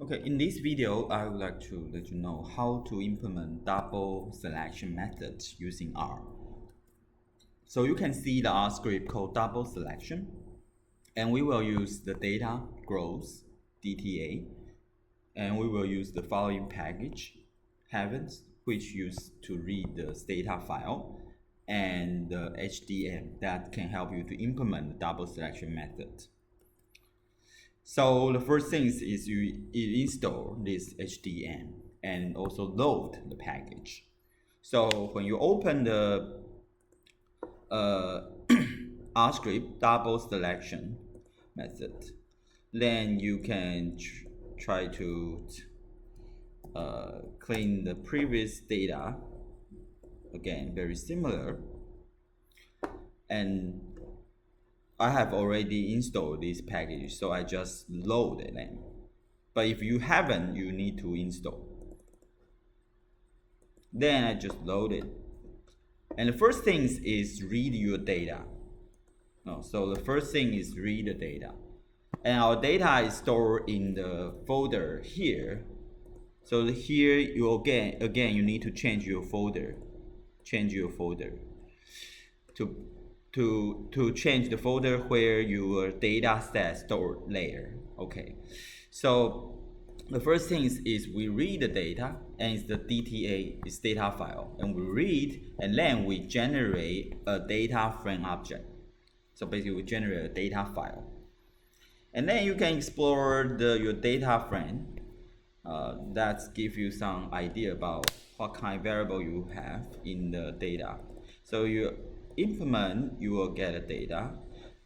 Okay, in this video, I would like to let you know how to implement double selection method using R. So you can see the R script called double selection, and we will use the data growth DTA, and we will use the following package, heavens, which used to read the data file, and the HDM that can help you to implement the double selection method. So the first thing is you install this HDM and also load the package. So when you open the R script double selection method, then you can try to clean the previous data. Again, very similar. And I have already installed this package, so I just load it in. But if you haven't, you need to install. Then I just load it. And the first thing is read your data. So the first thing is read the data. And our data is stored in the folder here. So here you again you need to change your folder. Change your folder to change the folder where your data set stored later. Okay, so the first thing is we read the data, and it's the DTA, is data file, and we read, and then we generate a data frame object. So basically we generate a data file, and then you can explore your data frame. That gives you some idea about what kind of variable you have in the data. So you implement, you will get a data,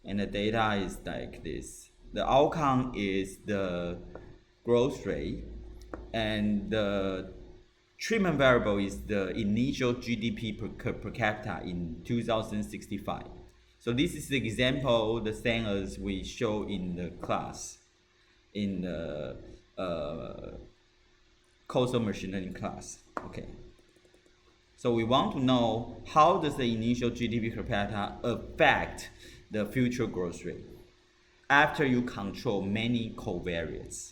and the data is like this. The outcome is the growth rate, and the treatment variable is the initial GDP per capita in 2065. So this is the example, the same as we show in the class, in the causal machine learning class. Okay. So we want to know how does the initial GDP per capita affect the future growth rate after you control many covariates.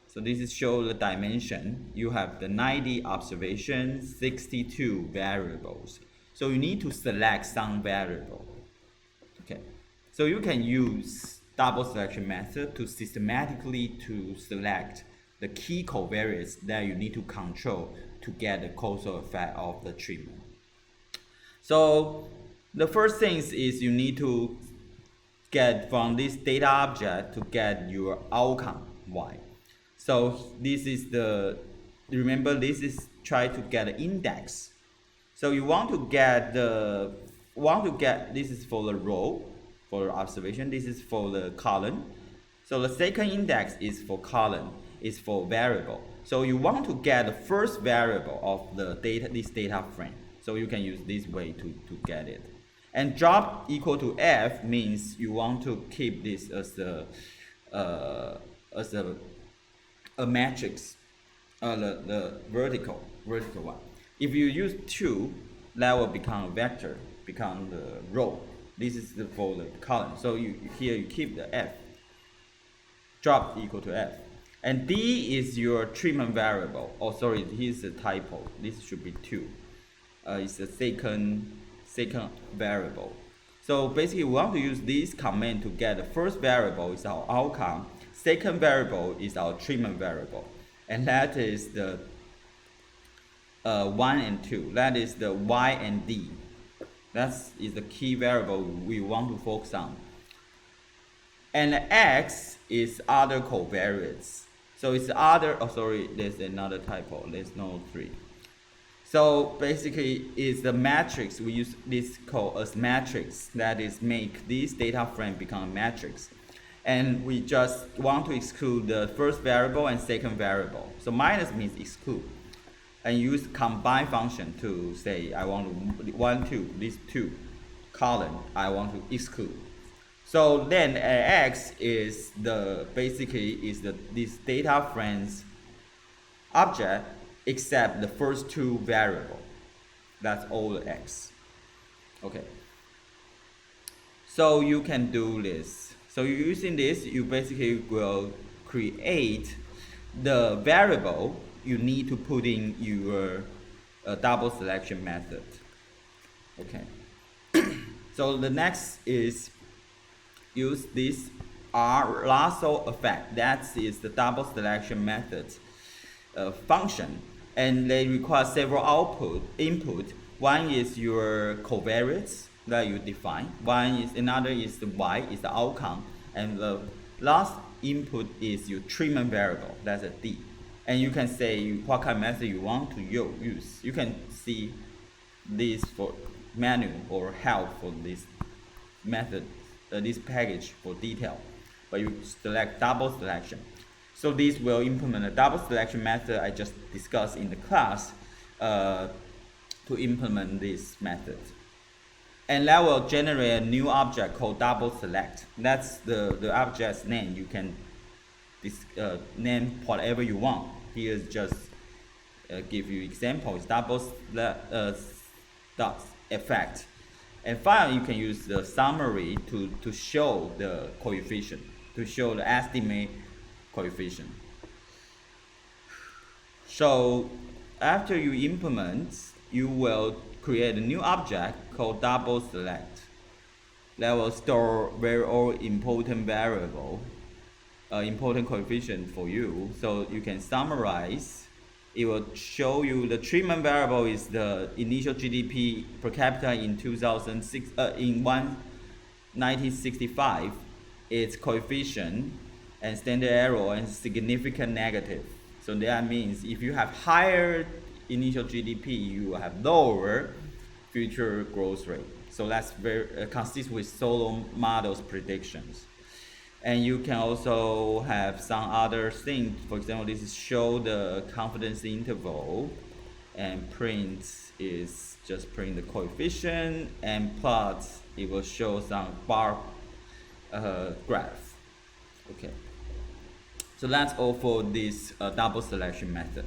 So this is show the dimension. You have the 90 observations, 62 variables. So you need to select some variable. Okay. So you can use double selection method to systematically to select the key covariates that you need to control to get the causal effect of the treatment. So the first thing is you need to get from this data object to get your outcome y. So this is the, remember this is try to get an index. So you want to get this is for the row, for observation, this is for the column. So the second index is for column, is for variable. So you want to get the first variable of the data, this data frame. So you can use this way to get it. And drop equal to f means you want to keep this as a matrix, the vertical one. If you use 2, that will become a vector, become the row. This is for the column. So here you keep the f. Drop equal to f. And d is your treatment variable. Oh, sorry, here's a typo. This should be 2. It's the second variable. So basically, we want to use this command to get the first variable is our outcome. Second variable is our treatment variable, and that is the 1 and 2. That is the y and d. That is the key variable we want to focus on. And x is other covariates. So it's other, oh sorry, there's another typo. There's no 3. So basically, it's the matrix. We use this code as matrix. That is make this data frame become a matrix. And we just want to exclude the first variable and second variable. So minus means exclude. And use combine function to say I want to 1, 2, these 2 column I want to exclude. So then x is the basically is this data frame's object except the first 2 variable. That's all the x. Okay. So you can do this So using this, you basically will create the variable you need to put in your double selection method. Okay. So the next is use this R lasso effect. That is the double selection method function, and they require several input. One is your covariates that you define. Another is the y is the outcome, and the last input is your treatment variable. That's a d. And you can say what kind of method you want to use. You can see this for manual or help for this method, this package for detail, but you select double selection. So this will implement a double selection method I just discussed in the class to implement this method. And that will generate a new object called double select. That's the object's name. You can name whatever you want. Here's just give you examples. Double dot effect. And finally, you can use the summary to show the coefficient, to show the estimate coefficient. So after you implement, you will create a new object called double select that will store very all important variable, important coefficient for you. So you can summarize. It will show you the treatment variable is the initial GDP per capita in 1965, its coefficient and standard error and significant negative. So that means if you have higher initial GDP, you will have lower future growth rate. So that's very consistent with Solow model's predictions. And you can also have some other things. For example, this is show the confidence interval, and print is just print the coefficient, and plot it will show some bar graph. Okay. So that's all for this double selection method.